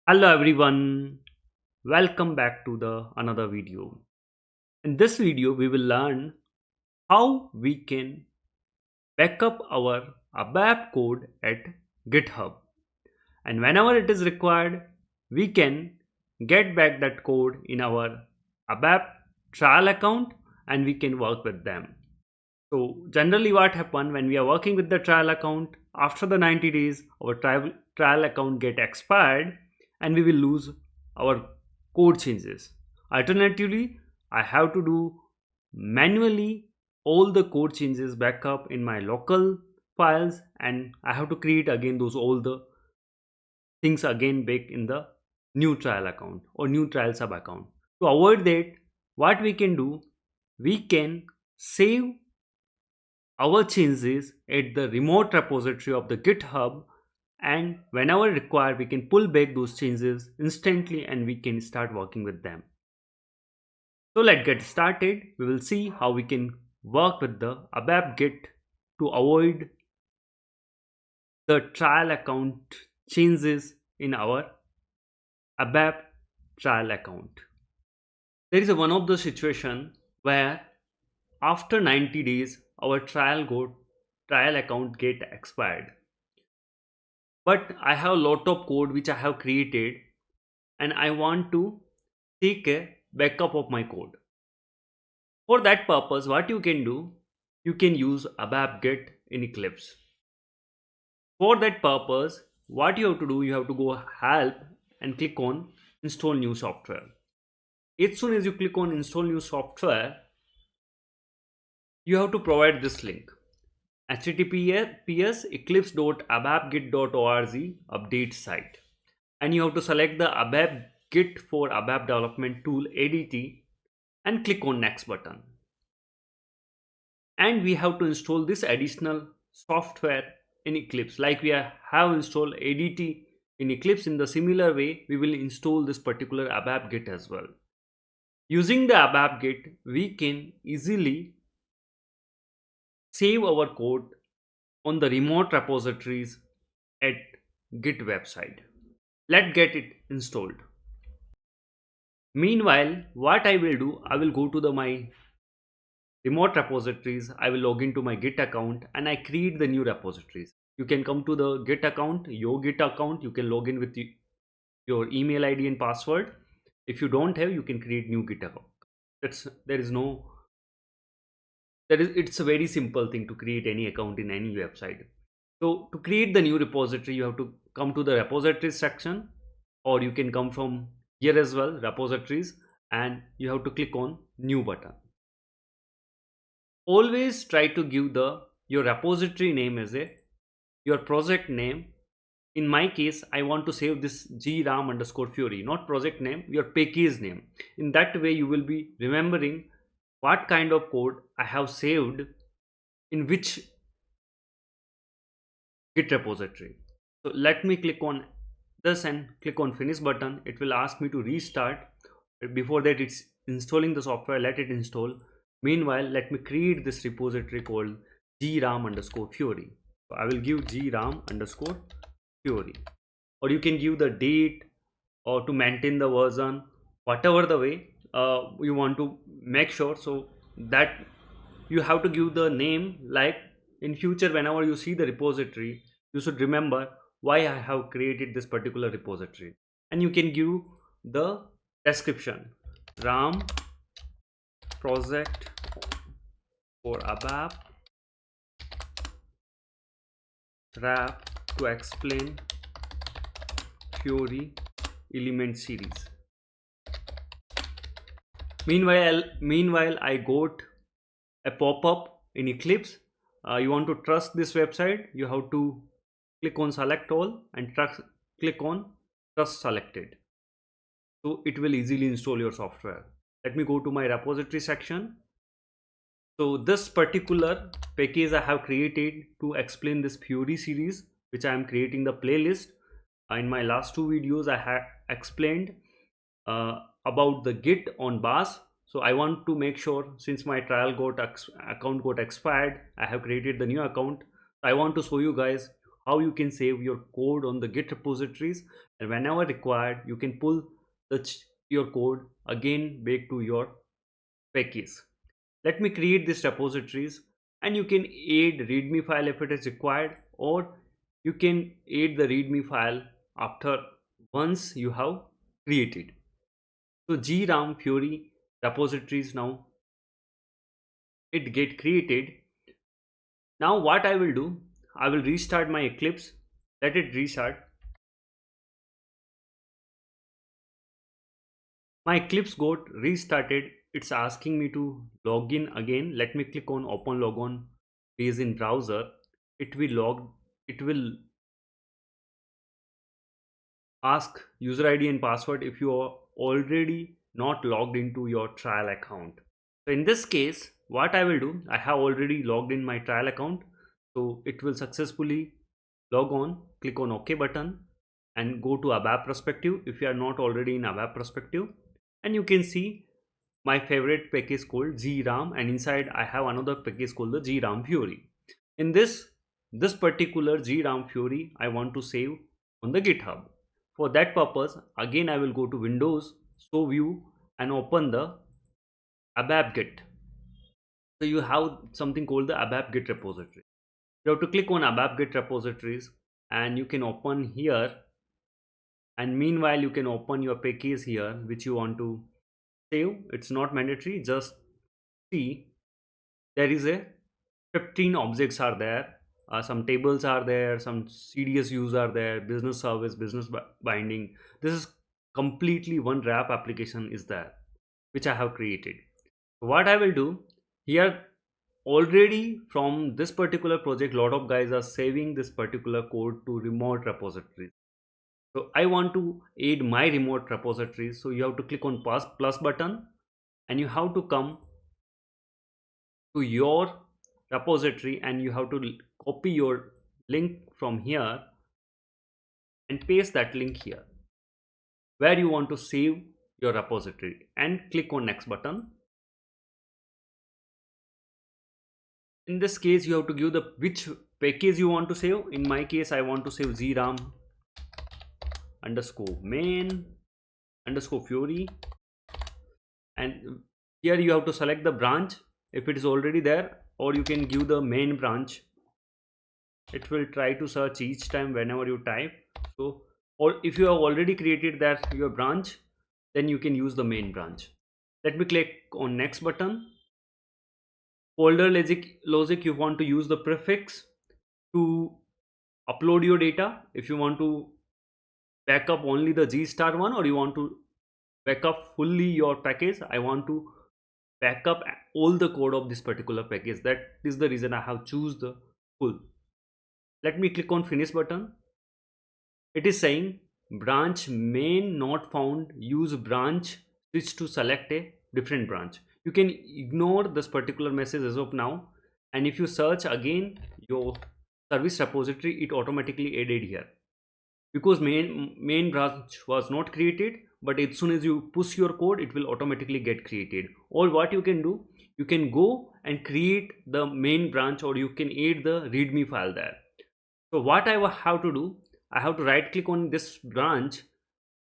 Hello everyone, welcome back to the another video. In this video we will learn how we can backup our ABAP code at GitHub, and whenever it is required we can get back that code in our ABAP trial account and we can work with them. So generally what happen when we are working with the trial account, after the 90 days our trial account get expired and we will lose our code changes. Alternatively, I have to do manually all the code changes backup in my local files, and I have to create again those all the things again back in the new trial account or new trial sub account. To avoid that, what we can do, we can save our changes at the remote repository of the GitHub, and whenever required we can pull back those changes instantly and we can start working with them. So let's get started. We will see how we can work with the abapGit to avoid the trial account changes in our ABAP trial account. There is one of the situation where after 90 days our trial account get expired, but I have a lot of code which I have created and I want to take a backup of my code. For that purpose, what you can do, you can use abapGit in Eclipse. For that purpose, what you have to do, you have to go help and click on install new software. As soon as you click on install new software, you have to provide this link: https eclipse.abapgit.org update site, and you have to select the abapGit for ABAP development tool ADT and click on next button. And we have to install this additional software in Eclipse. Like we have installed ADT in Eclipse, in the similar way we will install this particular abapGit as well. Using the abapGit we can easily save our code on the remote repositories at Git website. Let's get it installed. Meanwhile, what I will do, I will go to my remote repositories. I will log into my Git account and I create the new repositories. You can come to the Git account, your Git account, you can log in with your email ID and password. If you don't have, you can create new Git account. It's a very simple thing to create any account in any website. So to create the new repository, you have to come to the repositories section, or you can come from here as well, repositories, and you have to click on new button. Always try to give your repository name as your project name. In my case, I want to save this gram_fiori, not project name, your package name. In that way you will be remembering what kind of code I have saved in which Git repository. So let me click on this and click on finish button. It will ask me to restart. Before that, it's installing the software. Let it install. Meanwhile, let me create this repository called gram_fiori. So I will give gram_fiori, or you can give the date, or to maintain the version, whatever the way you want to make sure. So that you have to give the name, like in future whenever you see the repository you should remember why I have created this particular repository. And you can give the description: ram project for ABAP wrap to explain Fiori element series. Meanwhile I got a pop-up in Eclipse. You want to trust this website, you have to click on select all and click on trust selected. So it will easily install your software. Let me go to my repository section. So this particular package I have created to explain this Fiori series, which I am creating the playlist. In my last two videos I have explained about the Git on Bash. So I want to make sure, since my trial account got expired, I have created the new account. I want to show you guys how you can save your code on the Git repositories and whenever required you can pull your code again back to your package. Let me create these repositories, and you can add readme file if it is required, or you can add the readme file after once you have created. So GRAM Fiori repositories, now it get created. Now what I will do, I will restart my Eclipse, let it restart. My Eclipse got restarted. It's asking me to log in again. Let me click on open logon page in browser. It will ask user ID and password if you are already not logged into your trial account. So in this case, what I will do, I have already logged in my trial account. So it will successfully log on, click on OK button and go to ABAP perspective if you are not already in ABAP perspective. And you can see my favorite package called GRAM, and inside I have another package called the GRAM Fiori. In this particular GRAM Fiori I want to save on the GitHub. For that purpose, again I will go to Windows, show view, and open the abapGit. So you have something called the abapGit repository. You have to click on abapGit repositories and you can open here, and meanwhile you can open your package here which you want to save. It's not mandatory, just see there is a 15 objects are there, some tables are there, some CDS views are there, business service, business binding. This is completely one wrap application is there which I have created. What I will do here, already from this particular project lot of guys are saving this particular code to remote repositories. So I want to add my remote repositories. So you have to click on plus button and you have to come to your repository and you have to copy your link from here and paste that link here where you want to save your repository, and click on next button. In this case you have to give the which package you want to save. In my case I want to save GRAM underscore main underscore Fiori, and here you have to select the branch if it is already there, or you can give the main branch. It will try to search each time whenever you type. So, or if you have already created that your branch, then you can use the main branch. Let me click on next button. Folder logic, you want to use the prefix to upload your data. If you want to back up only the G star one, or you want to back up fully your package, I want to back up all the code of this particular package. That is the reason I have choose the full. Let me click on finish button. It is saying branch main not found, use branch switch to select a different branch. You can ignore this particular message as of now, and if you search again your service repository, it automatically added here because main branch was not created, but as soon as you push your code it will automatically get created. Or what you can do, you can go and create the main branch, or you can add the readme file there. So what I have to do, I have to right click on this branch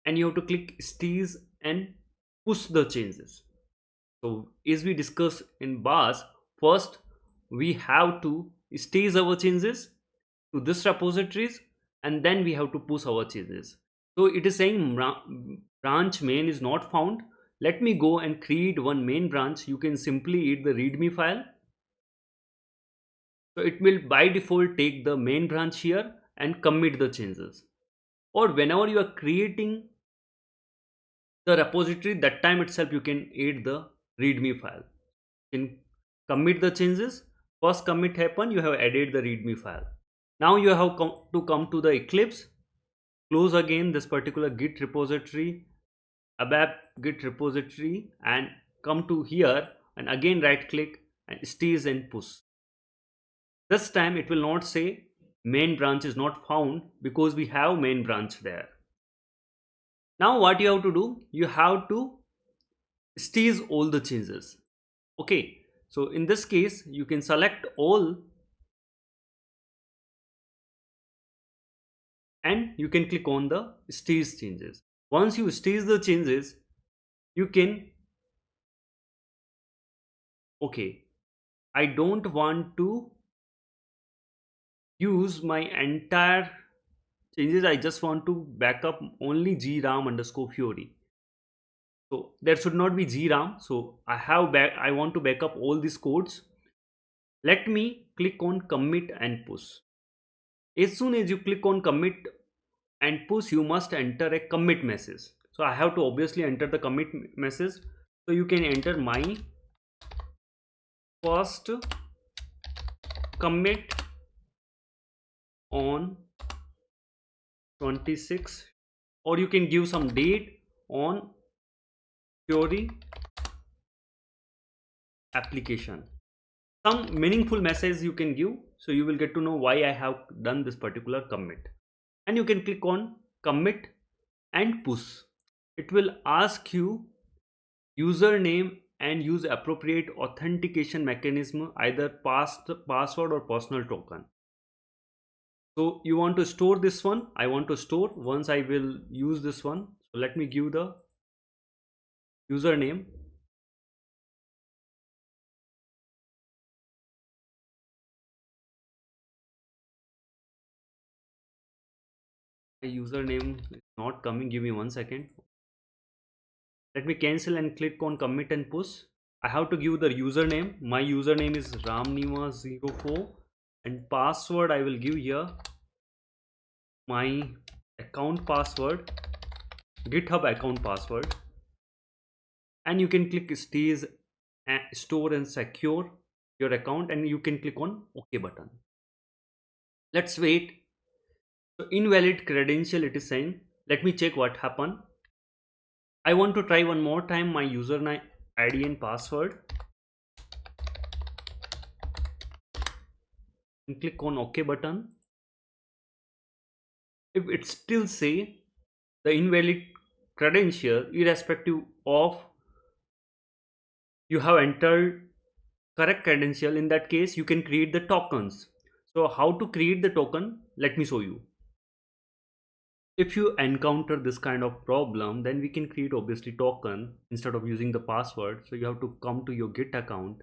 and you have to click stage and push the changes. So as we discussed in bars, first we have to stage our changes to this repositories, and then we have to push our changes. So it is saying branch main is not found. Let me go and create one main branch. You can simply add the readme file. So it will by default take the main branch here and commit the changes. Or whenever you are creating the repository, that time itself you can add the readme file. You can commit the changes. First commit happen, you have added the readme file. Now you have to come to the Eclipse, close again this particular git repository, ABAP git repository, and come to here and again right click and stage and push. This time it will not say main branch is not found because we have main branch there. Now what you have to do, you have to stage all the changes. Okay, so in this case you can select all and you can click on the stage changes. Once you stage the changes, you can, okay, I don't want to use my entire changes, I just want to backup only gram underscore Fiori. So there should not be gram. So I want to backup all these codes. Let me click on commit and push. As soon as you click on commit and push, you must enter a commit message. So I have to obviously enter the commit message. So you can enter my first commit on 26, or you can give some date on Fiori application. Some meaningful message you can give, so you will get to know why I have done this particular commit. And you can click on commit and push. It will ask you username and use appropriate authentication mechanism, either password or personal token. So you want to store this one, I want to store. Once I will use this one, so let me give the username. My username is not coming, give me 1 second. Let me cancel and click on commit and push. I have to give the username. My username is ramnima04, and password I will give here my account password, GitHub account password. And you can click stays store and secure your account, and you can click on OK button. Let's wait. So invalid credential it is saying. Let me check what happened. I want to try one more time my username ID and password, and click on OK button. If it still say the invalid credential, irrespective of you have entered correct credential, in that case you can create the tokens. So how to create the token, let me show you. If you encounter this kind of problem, then we can create obviously token instead of using the password. So you have to come to your Git account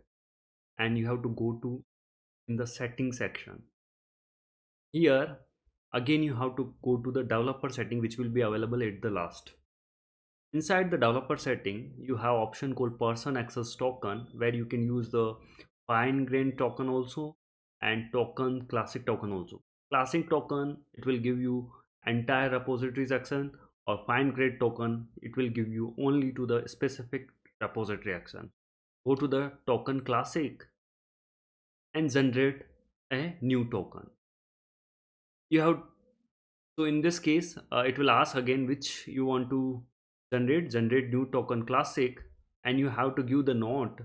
and you have to go to in the settings section. Here again you have to go to the developer setting, which will be available at the last. Inside the developer setting, you have option called person access token, where you can use the fine grained token also, and token classic token also. Classic token, it will give you entire repository section, or fine grained token, it will give you only to the specific repository action. Go to the token classic and generate a new token. You have, so in this case it will ask again which you want to generate new token classic, and you have to give the note,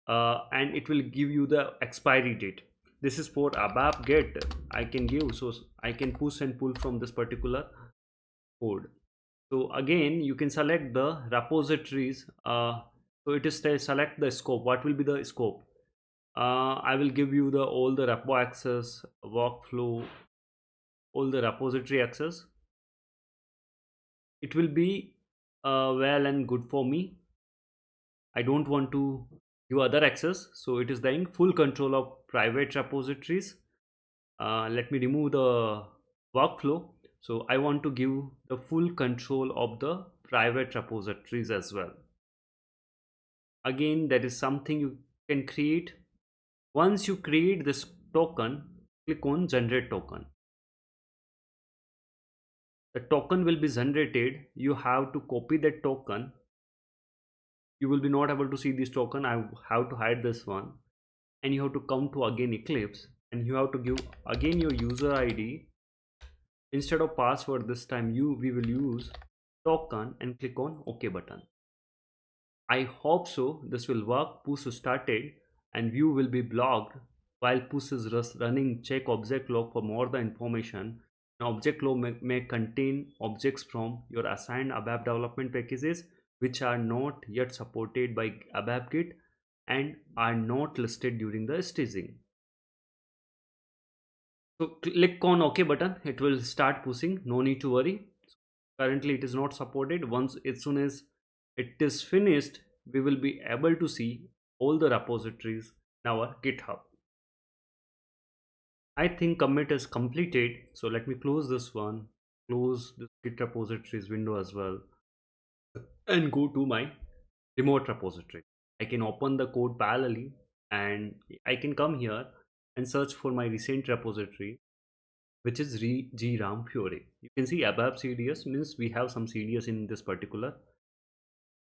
and it will give you the expiry date. This is for ABAP get I can give, so I can push and pull from this particular code. So again you can select the repositories. So it is select the scope. What will be the scope? I will give you the all the repo access, workflow, all the repository access. It will be well and good for me. I don't want to give other access, so it is the full control of private repositories. Let me remove the workflow. So I want to give the full control of the private repositories as well. Again, that is something you can create. Once you create this token, click on generate token. The token will be generated. You have to copy that token. You will be not able to see this token. I have to hide this one, and you have to come to again Eclipse, and you have to give again your user ID. Instead of password, this time we will use token, and click on OK button. I hope so this will work. Push started and view will be blocked while push is running. Check object log for more the information. Now object log may contain objects from your assigned ABAP development packages which are not yet supported by abapGit and are not listed during the staging. So click on OK button, it will start pushing, no need to worry. Currently it is not supported. Once, as soon as it is finished, we will be able to see all the repositories in our GitHub. I think commit is completed, so let me close this one, close this Git repositories window as well, and go to my remote repository. I can open the code parallelly, and I can come here and search for my recent repository, which is GRAM Fiori. You can see ABAP CDS means we have some CDS in this particular,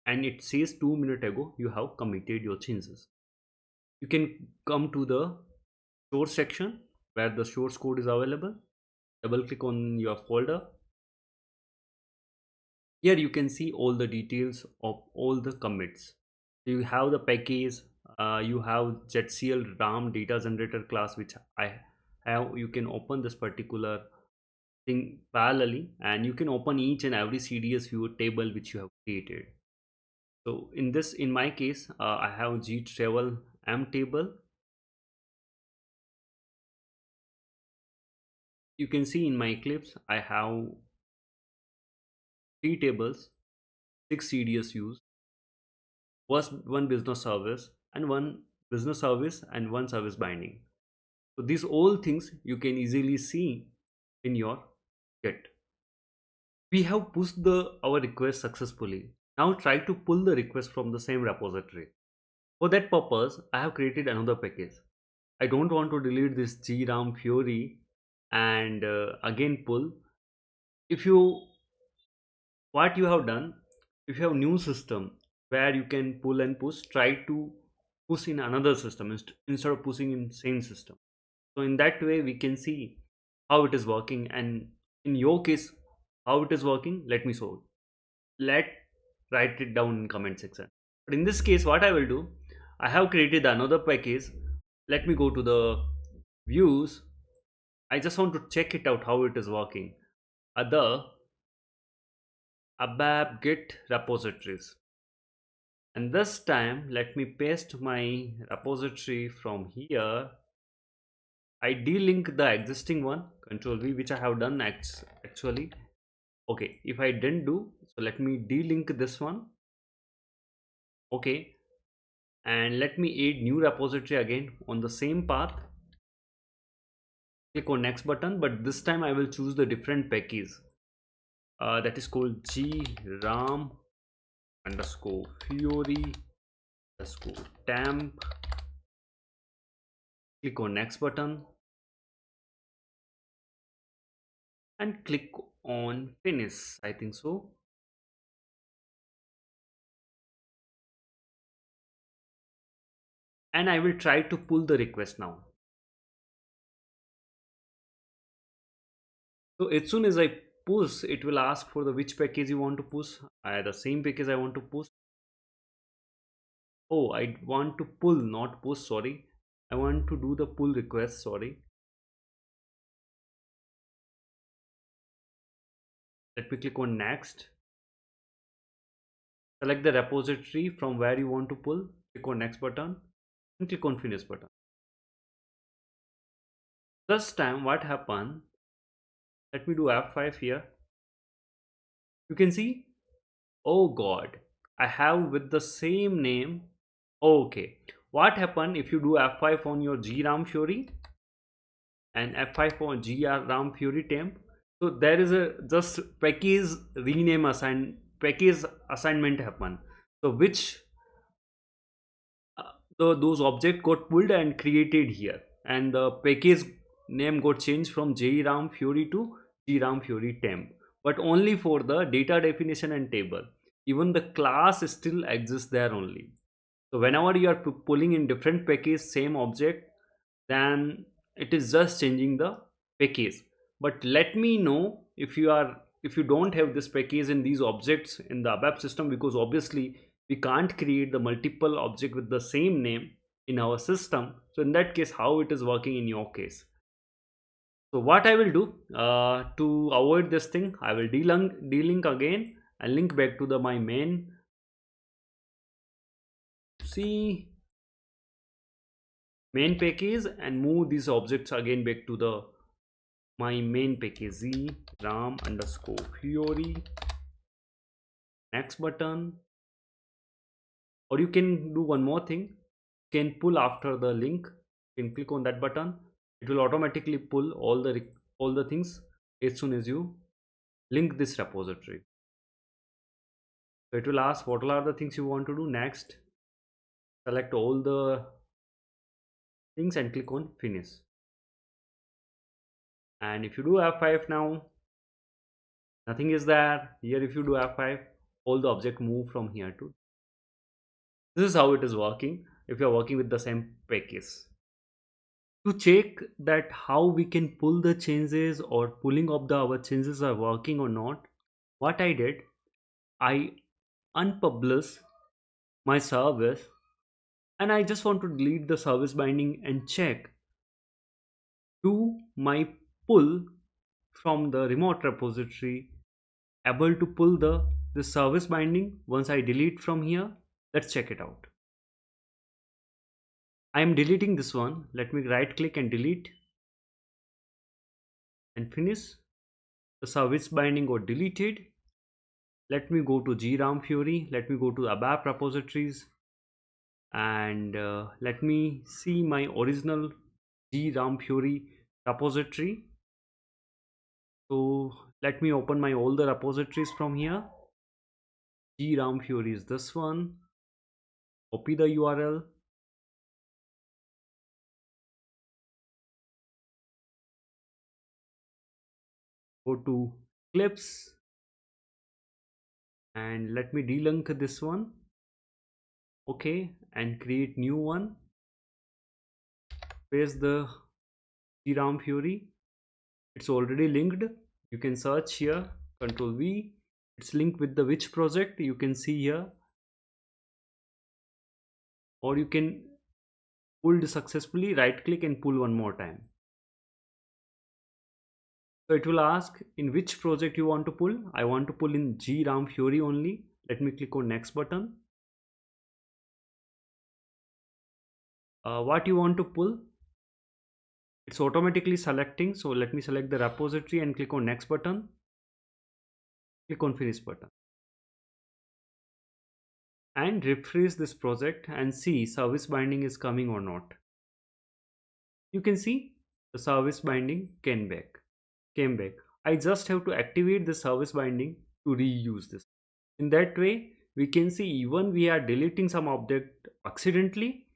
and it says 2 minutes ago you have committed your changes. You can come to the source section where the source code is available. Double click on your folder. Here you can see all the details of all the commits. You have the package, you have ZCL RAM data generator class, which I have. You can open this particular thing parallelly, and you can open each and every CDS view table which you have created. So in my case, I have G travel M table. You can see in my Eclipse I have three tables, 6 CDS views, one business service, and one business service, and one service binding. So these all things you can easily see in your Git. We have pushed our request successfully. Now try to pull the request from the same repository. For that purpose, I have created another package. I don't want to delete this GRAM Fiori and again pull. If you What you have done, if you have new system where you can pull and push, try to push in another system instead of pushing in same system. So in that way we can see how it is working, and in your case how it is working, let me show. Let Write it down in comment section. But in this case, what I will do, I have created another package. Let me go to the views. I just want to check it out how it is working. Other abapGit repositories, and this time let me paste my repository from here. I delink the existing one, Control V, which I have done actually. Okay, if I didn't do so, let me delink this one. Okay, and let me add new repository again on the same path. Click on next button, but this time I will choose the different package that is called GRAM underscore Fiori underscore temp. Click on next button and click on finish. I think so. And I will try to pull the request now. So as soon as I push, it will ask for the which package you want to push. The same package I want to push. Oh, I want to pull, not push, sorry. I want to do the pull request, sorry. Let me click on next. Select the repository from where you want to pull. Click on next button and click on finish button. This time what happened, let me do F5 here. You can see, oh god, I have with the same name. Okay, what happened if you do F5 on your GRAM Fiori and F5 on GRAM Fiori temp? So there is a just package rename package assignment happen. So which those objects got pulled and created here, and the package name got changed from JRAM Fiori to GRAM Fiori temp, but only for the data definition and table. Even the class still exists there only. So whenever you are pulling in different package same object, then it is just changing the package. But let me know if you don't have this package in these objects in the ABAP system, because obviously we can't create the multiple object with the same name in our system. So in that case, how it is working in your case? So what I will do, to avoid this thing, I will delink again and link back to the my main. See, main package, and move these objects again back to the my main package z ram underscore fiori, next button. Or you can do one more thing, you can pull after the link, you can click on that button. It will automatically pull all the things as soon as you link this repository. So it will ask what are the things you want to do next. Select all the things and click on finish. And if you do F5 now, nothing is there here. If you do F5, all the object move from here to. This is how it is working if you are working with the same package. To check that how we can pull the changes or pulling of the our changes are working or not, what I did, I unpublish my service and I just want to delete the service binding and check do my pull from the remote repository able to pull the service binding once I delete from here. Let's check it out. I am deleting this one. Let me right click and delete and finish. The service binding got deleted. Let me go to GRAM Fiori. Let me go to ABAP repositories and let me see my original GRAM Fiori repository. So let me open my all the repositories from here. GRAM Fiori is this one. Copy the URL. Go to Eclipse and let me delink this one. Okay, and create new one. Paste the GRAM Fiori. It's already linked. You can search here, Control V. It's linked with the which project you can see here, or you can pulled successfully. Right click and pull one more time. So it will ask in which project you want to pull. I want to pull in GRAM Fiori only. Let me click on next button. What you want to pull, it's automatically selecting. So let me select the repository and click on next button. Click on finish button and refresh this project and see service binding is coming or not. You can see the service binding came back. I just have to activate the service binding to reuse this. In that way, we can see even we are deleting some object accidentally,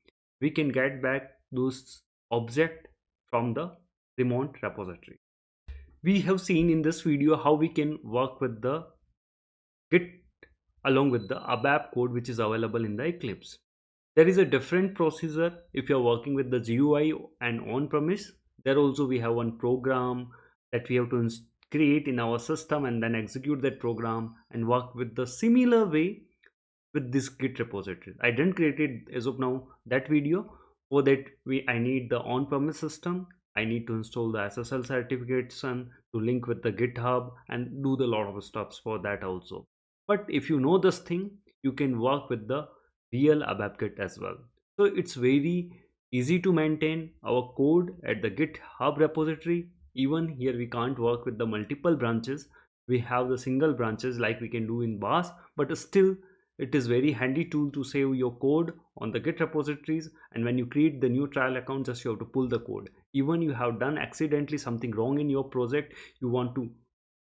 we can get back those object from the remote repository. We have seen in this video how we can work with the Git along with the ABAP code which is available in the Eclipse. There is a different procedure if you are working with the GUI and on-premise. There also we have one program that we have to create in our system and then execute that program and work with the similar way with this Git repository. I didn't create it as of now that video. For that I need the on-premise system. I need to install the SSL certification to link with the GitHub and do the lot of stuffs for that also. But if you know this thing, you can work with the real abapGit as well. So it's very easy to maintain our code at the GitHub repository. Even here we can't work with the multiple branches. We have the single branches like we can do in BAS, but still it is very handy tool to save your code on the Git repositories. And when you create the new trial account, just you have to pull the code. Even you have done accidentally something wrong in your project, you want to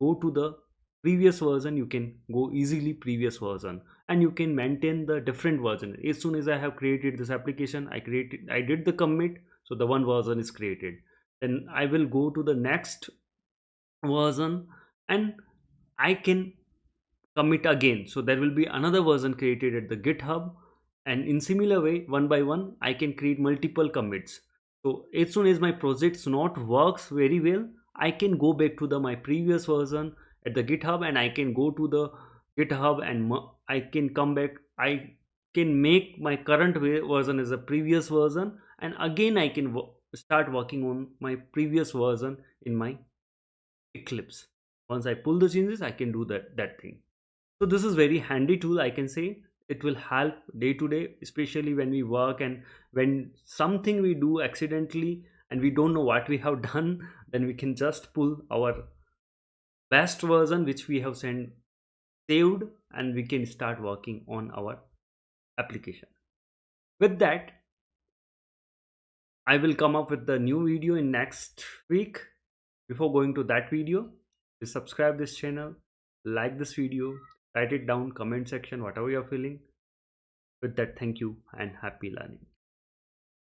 go to the previous version, you can go easily previous version and you can maintain the different version. As soon as I have created this application, I did the commit, so the one version is created. Then I will go to the next version and I can commit again, so there will be another version created at the GitHub, and in similar way one by one I can create multiple commits. So as soon as my project's not works very well, I can go back to my previous version at the GitHub and I can go to the GitHub and I can come back. I can make my current version as a previous version and again I can start working on my previous version in my Eclipse. Once I pull the changes, I can do that thing. So this is very handy tool, I can say. It will help day to day, especially when we work and when something we do accidentally and we don't know what we have done, then we can just pull our best version which we have saved, and we can start working on our application. With that, I will come up with the new video in next week. Before going to that video, please subscribe this channel, like this video, write it down comment section whatever you're feeling. With that, thank you and happy learning.